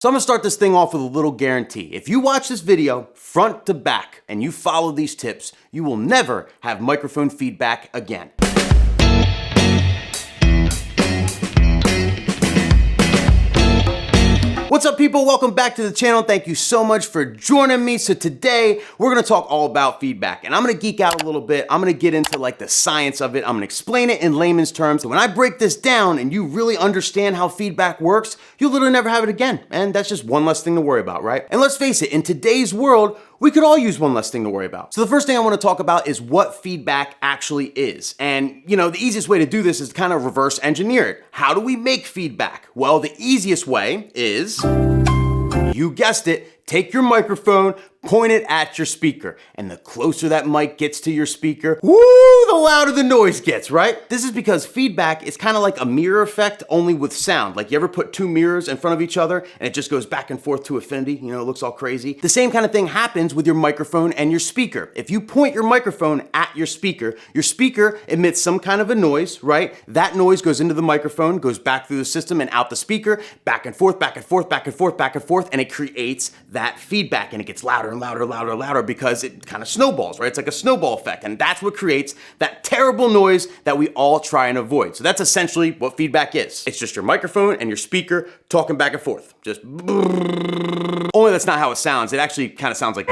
So I'm gonna start this thing off with a little guarantee. If you watch this video front to back and you follow these tips, you will never have microphone feedback again. What's up, people? Welcome back to the channel. Thank you so much for joining me. So today we're gonna talk all about feedback, and I'm gonna geek out a little bit. I'm gonna get into like the science of it. I'm gonna explain it in layman's terms. And when I break this down and you really understand how feedback works, you'll literally never have it again. And that's just one less thing to worry about, right? And let's face it, in today's world, we could all use one less thing to worry about. So the first thing I want to talk about is what feedback actually is. And the easiest way to do this is to kind of reverse engineer it. How do we make feedback? Well, the easiest way is, you guessed it, take your microphone, point it at your speaker. And the closer that mic gets to your speaker, woo, the louder the noise gets, right? This is because feedback is kind of like a mirror effect, only with sound. Like, you ever put two mirrors in front of each other and it just goes back and forth to infinity? It looks all crazy. The same kind of thing happens with your microphone and your speaker. If you point your microphone at your speaker emits some kind of a noise, right? That noise goes into the microphone, goes back through the system and out the speaker, back and forth, back and forth, back and forth, back and forth, and it creates that feedback, and it gets louder and louder, louder, louder, because it kind of snowballs, right? It's like a snowball effect, and that's what creates that terrible noise that we all try and avoid. So that's essentially what feedback is. It's just your microphone and your speaker talking back and forth. Just only that's not how it sounds. It actually kind of sounds like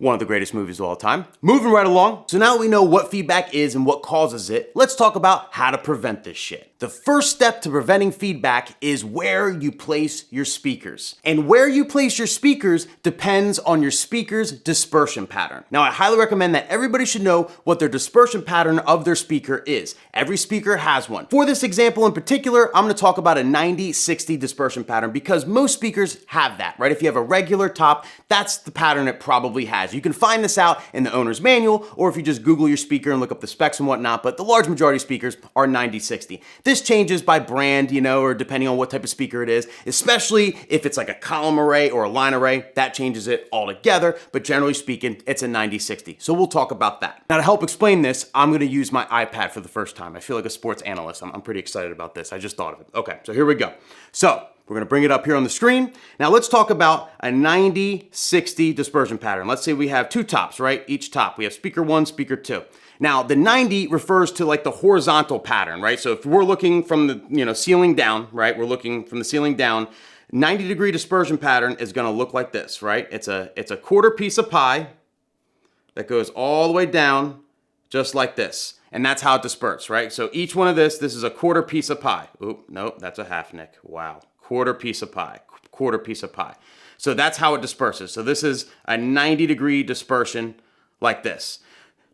one of the greatest movies of all time. Moving right along. So now that we know what feedback is and what causes it, let's talk about how to prevent this shit. The first step to preventing feedback is where you place your speakers. And where you place your speakers depends on your speaker's dispersion pattern. Now, I highly recommend that everybody should know what their dispersion pattern of their speaker is. Every speaker has one. For this example in particular, I'm gonna talk about a 90-60 dispersion pattern because most speakers have that, right? If you have a regular top, that's the pattern it probably has. You can find this out in the owner's manual, or if you just Google your speaker and look up the specs and whatnot, but the large majority of speakers are 90-60. This changes by brand, or depending on what type of speaker it is, especially if it's like a column array or a line array, that changes it altogether, but generally speaking, it's a 90-60. So we'll talk about that. Now, to help explain this, I'm gonna use my iPad for the first time. I feel like a sports analyst. I'm pretty excited about this. I just thought of it. Okay, so here we go. So, we're gonna bring it up here on the screen. Now let's talk about a 90-60 dispersion pattern. Let's say we have two tops, right? Each top, we have speaker one, speaker two. Now the 90 refers to like the horizontal pattern, right? So if we're looking from the ceiling down, right? We're looking from the ceiling down, 90-degree dispersion pattern is gonna look like this, right? It's a quarter piece of pie that goes all the way down just like this. And that's how it disperses, right? So each one of this is a quarter piece of pie. Oop, nope, that's a half, Nick. Wow. Quarter piece of pie. So that's how it disperses. So this is a 90-degree dispersion like this.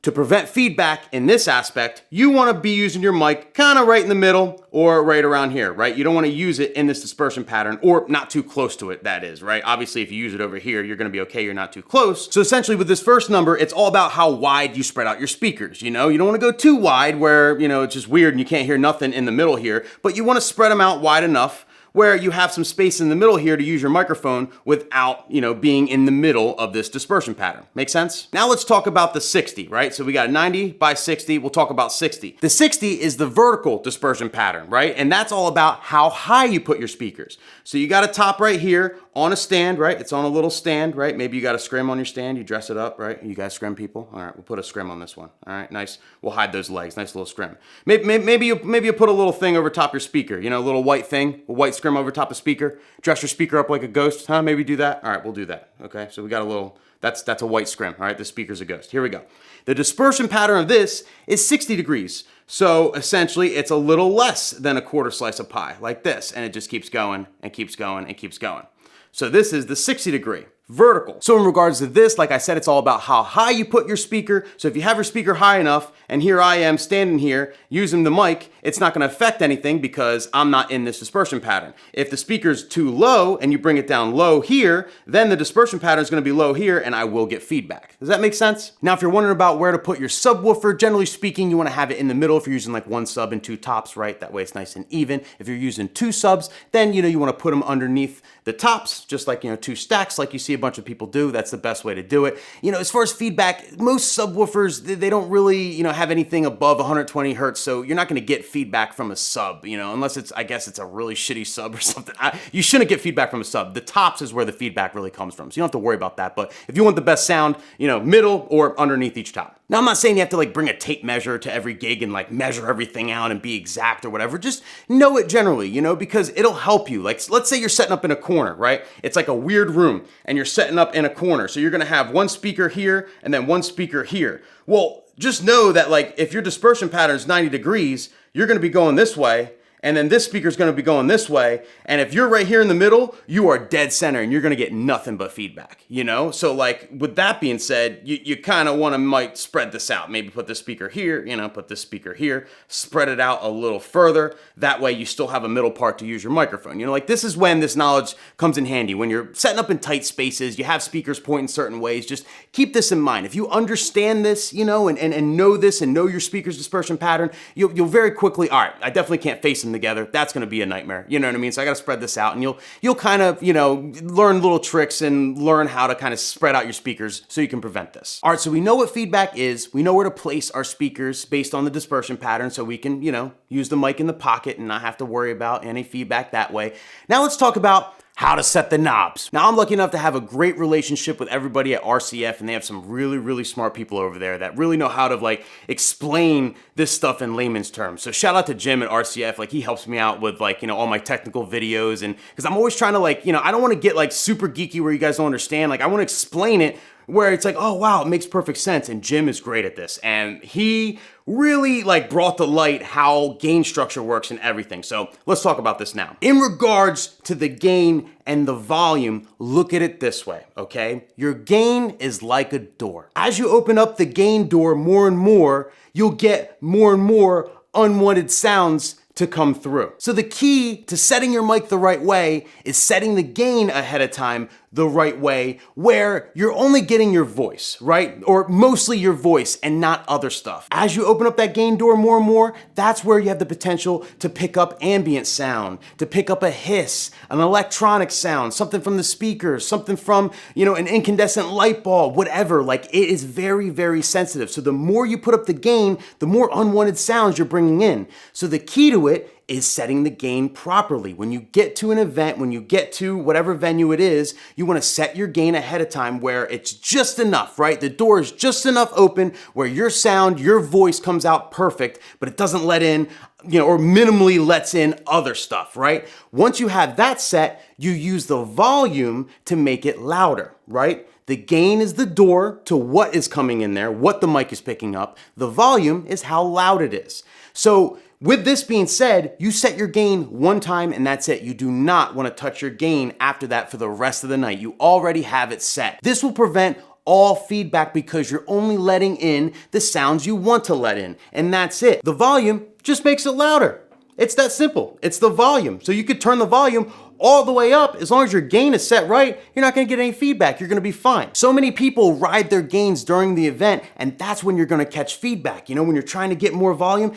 To prevent feedback in this aspect, you want to be using your mic kind of right in the middle or right around here, right? You don't want to use it in this dispersion pattern, or not too close to it, that is, right? Obviously, if you use it over here, you're going to be okay. You're not too close. So essentially with this first number, it's all about how wide you spread out your speakers. You don't want to go too wide where, it's just weird and you can't hear nothing in the middle here, but you want to spread them out wide enough where you have some space in the middle here to use your microphone without, being in the middle of this dispersion pattern. Make sense? Now let's talk about the 60, right? So we got 90 by 60, we'll talk about 60. The 60 is the vertical dispersion pattern, right? And that's all about how high you put your speakers. So you got a top right here on a stand, right? It's on a little stand, right? Maybe you got a scrim on your stand, you dress it up, right? You guys scrim people? All right, we'll put a scrim on this one. All right, nice. We'll hide those legs, nice little scrim. Maybe you put a little thing over top your speaker, a little white thing, a white scrim over top of speaker. Dress your speaker up like a ghost, huh? Maybe do that? All right, we'll do that, okay? So we got a little, that's a white scrim, all right? The speaker's a ghost. Here we go. The dispersion pattern of this is 60 degrees. So essentially, it's a little less than a quarter slice of pie, like this, and it just keeps going and keeps going and keeps going. So this is the 60-degree vertical. So in regards to this, like I said, it's all about how high you put your speaker. So if you have your speaker high enough, and here I am standing here using the mic, it's not gonna affect anything because I'm not in this dispersion pattern. If the speaker's too low and you bring it down low here, then the dispersion pattern is gonna be low here and I will get feedback. Does that make sense? Now, if you're wondering about where to put your subwoofer, generally speaking, you wanna have it in the middle if you're using like one sub and two tops, right? That way it's nice and even. If you're using two subs, then you wanna put them underneath the tops, just like two stacks like you see a bunch of people do. That's the best way to do it. You know, as far as feedback, most subwoofers, they don't really, you know, have anything above 120 hertz, so you're not gonna get feedback from a sub, you know, unless it's, I guess it's a really shitty sub or something. You shouldn't get feedback from a sub. The tops is where the feedback really comes from, so you don't have to worry about that. But if you want the best sound, you know, middle or underneath each top. Now, I'm not saying you have to like bring a tape measure to every gig and like measure everything out and be exact or whatever. Just know it generally, you know, because it'll help you. Like, let's say you're setting up in a corner, right? It's like a weird room and you're setting up in a corner. So you're gonna have one speaker here and then one speaker here. Well, just know that like if your dispersion pattern is 90 degrees, you're gonna be going this way, and then this speaker is going to be going this way. And if you're right here in the middle, you are dead center and you're going to get nothing but feedback, you know? So like with that being said, you kind of want to might spread this out. Maybe put this speaker here, you know, put this speaker here, spread it out a little further. That way you still have a middle part to use your microphone. You know, like this is when this knowledge comes in handy. When you're setting up in tight spaces, you have speakers pointing certain ways, just keep this in mind. If you understand this, you know, and know this and know your speaker's dispersion pattern, you'll very quickly, all right, I definitely can't face them together. That's going to be a nightmare. You know what I mean? So I got to spread this out, and you'll kind of, you know, learn little tricks and learn how to kind of spread out your speakers so you can prevent this. All right, so we know what feedback is. We know where to place our speakers based on the dispersion pattern, so we can, you know, use the mic in the pocket and not have to worry about any feedback that way. Now let's talk about how to set the knobs. Now, I'm lucky enough to have a great relationship with everybody at RCF, and they have some really, really smart people over there that really know how to like explain this stuff in layman's terms. So shout out to Jim at RCF. Like, he helps me out with like, you know, all my technical videos, and because I'm always trying to like, you know, I don't want to get like super geeky where you guys don't understand. Like, I want to explain it where it's like, oh wow, it makes perfect sense. And Jim is great at this. And he really like brought to light how gain structure works and everything. So let's talk about this now. In regards to the gain and the volume, look at it this way, okay? Your gain is like a door. As you open up the gain door more and more, you'll get more and more unwanted sounds to come through. So the key to setting your mic the right way is setting the gain ahead of time the right way, where you're only getting your voice, right? Or mostly your voice and not other stuff. As you open up that gain door more and more, that's where you have the potential to pick up ambient sound, to pick up a hiss, an electronic sound, something from the speakers, something from, you know, an incandescent light bulb, whatever. Like, it is very, very sensitive. So the more you put up the gain, the more unwanted sounds you're bringing in. So the key to it is setting the gain properly. When you get to an event, when you get to whatever venue it is, you want to set your gain ahead of time where it's just enough, right? The door is just enough open where your sound, your voice comes out perfect, but it doesn't let in, you know, or minimally lets in other stuff, right? Once you have that set, you use the volume to make it louder, right? The gain is the door to what is coming in there, what the mic is picking up. The volume is how loud it is. So with this being said, you set your gain one time and that's it. You do not want to touch your gain after that for the rest of the night. You already have it set. This will prevent all feedback because you're only letting in the sounds you want to let in, and that's it. The volume just makes it louder. It's that simple. It's the volume. So you could turn the volume all the way up. As long as your gain is set right, you're not gonna get any feedback. You're gonna be fine. So many people ride their gains during the event, and that's when you're gonna catch feedback. You know, when you're trying to get more volume,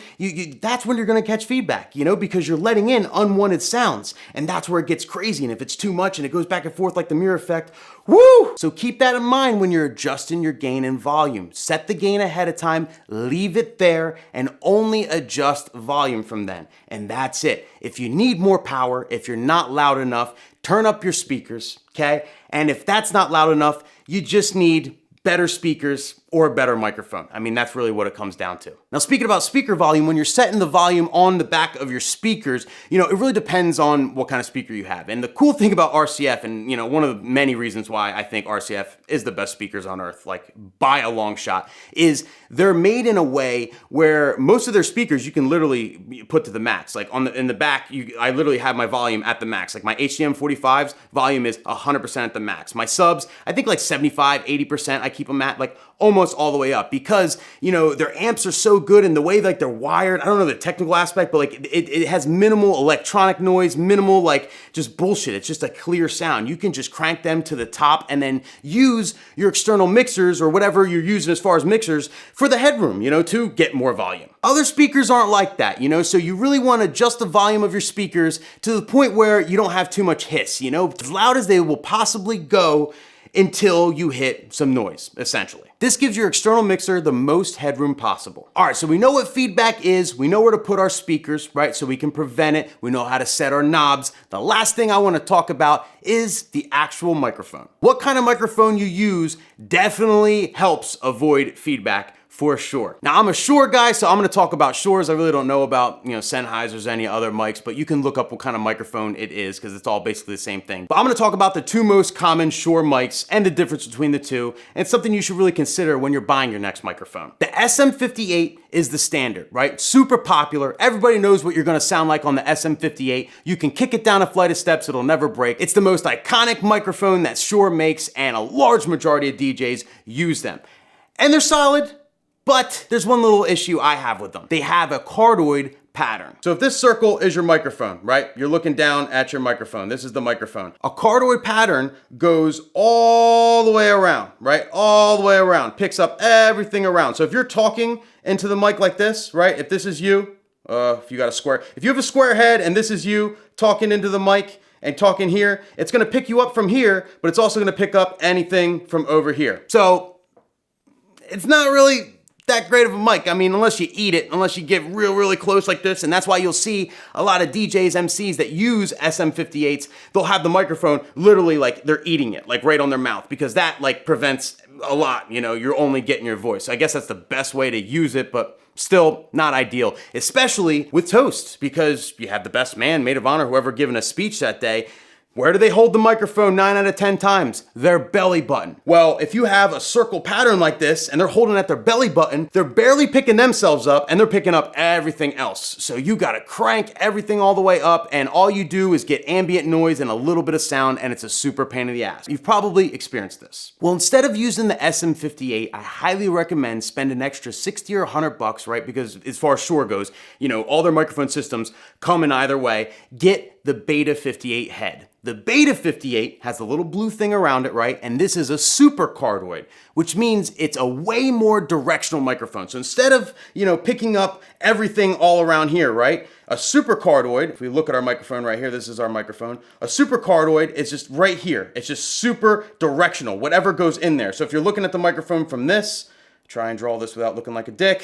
that's when you're gonna catch feedback, you know, because you're letting in unwanted sounds, and that's where it gets crazy. And if it's too much and it goes back and forth like the mirror effect, woo! So keep that in mind when you're adjusting your gain and volume. Set the gain ahead of time, leave it there, and only adjust volume from then. And that's it. If you need more power, if you're not loud enough, turn up your speakers, okay? And if that's not loud enough, you just need better speakers or a better microphone. I mean, that's really what it comes down to. Now, speaking about speaker volume, when you're setting the volume on the back of your speakers, you know, it really depends on what kind of speaker you have. And the cool thing about RCF, and you know, one of the many reasons why I think RCF is the best speakers on earth, like by a long shot, is they're made in a way where most of their speakers you can literally put to the max. Like in the back, I literally have my volume at the max. Like my HDM 45's volume is 100% at the max. My subs, I think like 75, 80%, I keep them at like almost all the way up because, you know, their amps are so good and the way like they're wired, I don't know the technical aspect, but like it has minimal electronic noise, minimal like just bullshit. It's just a clear sound. You can just crank them to the top and then use your external mixers or whatever you're using as far as mixers for the headroom, you know, to get more volume. Other speakers aren't like that, you know, so you really want to adjust the volume of your speakers to the point where you don't have too much hiss, you know, as loud as they will possibly go until you hit some noise, essentially. This gives your external mixer the most headroom possible. All right, so we know what feedback is, we know where to put our speakers, right? So we can prevent it, we know how to set our knobs. The last thing I wanna talk about is the actual microphone. What kind of microphone you use definitely helps avoid feedback for sure. Now I'm a Shure guy, so I'm gonna talk about Shures. I really don't know about, Sennheisers, any other mics, but you can look up what kind of microphone it is because it's all basically the same thing. But I'm gonna talk about the two most common Shure mics and the difference between the two, and it's something you should really consider when you're buying your next microphone. The SM58 is the standard, right? Super popular. Everybody knows what you're gonna sound like on the SM58. You can kick it down a flight of steps, it'll never break. It's the most iconic microphone that Shure makes, and a large majority of DJs use them. And they're solid. But there's one little issue I have with them. They have a cardioid pattern. So if this circle is your microphone, right? You're looking down at your microphone. This is the microphone. A cardioid pattern goes all the way around, right? All the way around, picks up everything around. So if you're talking into the mic like this, right? If this is you, if you have a square head and this is you talking into the mic and talking here, it's gonna pick you up from here, but it's also gonna pick up anything from over here. So it's not really that great of a mic. I mean, unless you eat it, unless you get really close like this, and that's why you'll see a lot of DJs, MCs that use SM58s, they'll have the microphone literally like they're eating it, like right on their mouth, because that like prevents a lot, you're only getting your voice. So I guess that's the best way to use it, but still not ideal, especially with Toast, because you have the best man, maid of honor, whoever given a speech that day. Where do they hold the microphone 9 out of 10 times? Their belly button. Well, if you have a circle pattern like this and they're holding at their belly button, they're barely picking themselves up and they're picking up everything else. So you gotta crank everything all the way up, and all you do is get ambient noise and a little bit of sound, and it's a super pain in the ass. You've probably experienced this. Well, instead of using the SM58, I highly recommend spend an extra 60 or 100 bucks, right? Because as far as Shure goes, all their microphone systems come in either way. Get the Beta 58 head. The Beta 58 has a little blue thing around it, right? And this is a super cardioid, which means it's a way more directional microphone. So instead of, picking up everything all around here, right? A super cardioid, if we look at our microphone right here, this is our microphone. A super cardioid is just right here. It's just super directional, whatever goes in there. So if you're looking at the microphone from this, try and draw this without looking like a dick.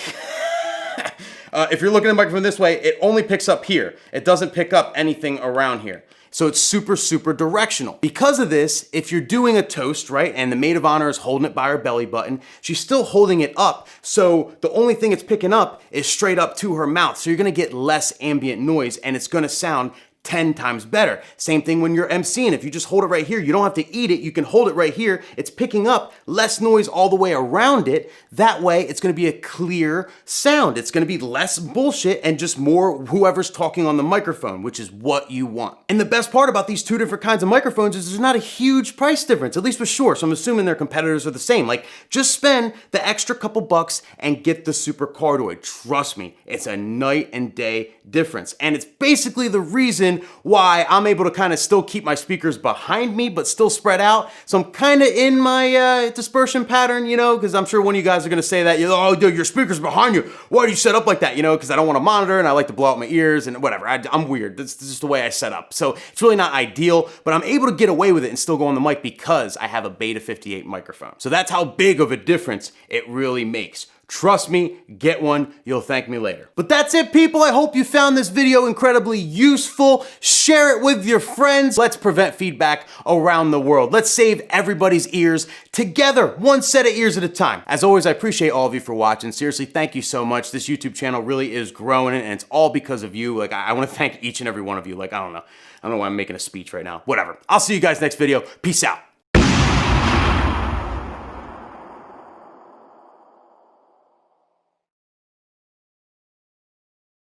If you're looking at the microphone this way, it only picks up here. It doesn't pick up anything around here. So it's super directional. Because of this, if you're doing a toast, right, and the maid of honor is holding it by her belly button, she's still holding it up. So the only thing it's picking up is straight up to her mouth. So you're gonna get less ambient noise and it's gonna sound 10 times better. Same thing when you're MCing. If you just hold it right here, you don't have to eat it, you can hold it right here. It's picking up less noise all the way around it. That way, it's gonna be a clear sound. It's gonna be less bullshit and just more whoever's talking on the microphone, which is what you want. And the best part about these two different kinds of microphones is there's not a huge price difference, at least with Shure. So I'm assuming their competitors are the same. Like, just spend the extra couple bucks and get the super cardioid. Trust me, it's a night and day difference. And it's basically the reason why I'm able to kind of still keep my speakers behind me, but still spread out. So I'm kind of in my dispersion pattern, because I'm sure one of you guys are going to say that, oh, dude, your speaker's behind you. Why do you set up like that? Because I don't want to monitor and I like to blow out my ears and whatever. I'm weird. This is just the way I set up. So it's really not ideal, but I'm able to get away with it and still go on the mic because I have a Beta 58 microphone. So that's how big of a difference it really makes. Trust me, get one, you'll thank me later. But that's it, people. I hope you found this video incredibly useful. Share it with your friends. Let's prevent feedback around the world. Let's save everybody's ears together, one set of ears at a time. As always, I appreciate all of you for watching. Seriously, thank you so much. This YouTube channel really is growing, and it's all because of you. Like, I want to thank each and every one of you. Like, I don't know why I'm making a speech right now. Whatever. I'll see you guys next video. Peace out.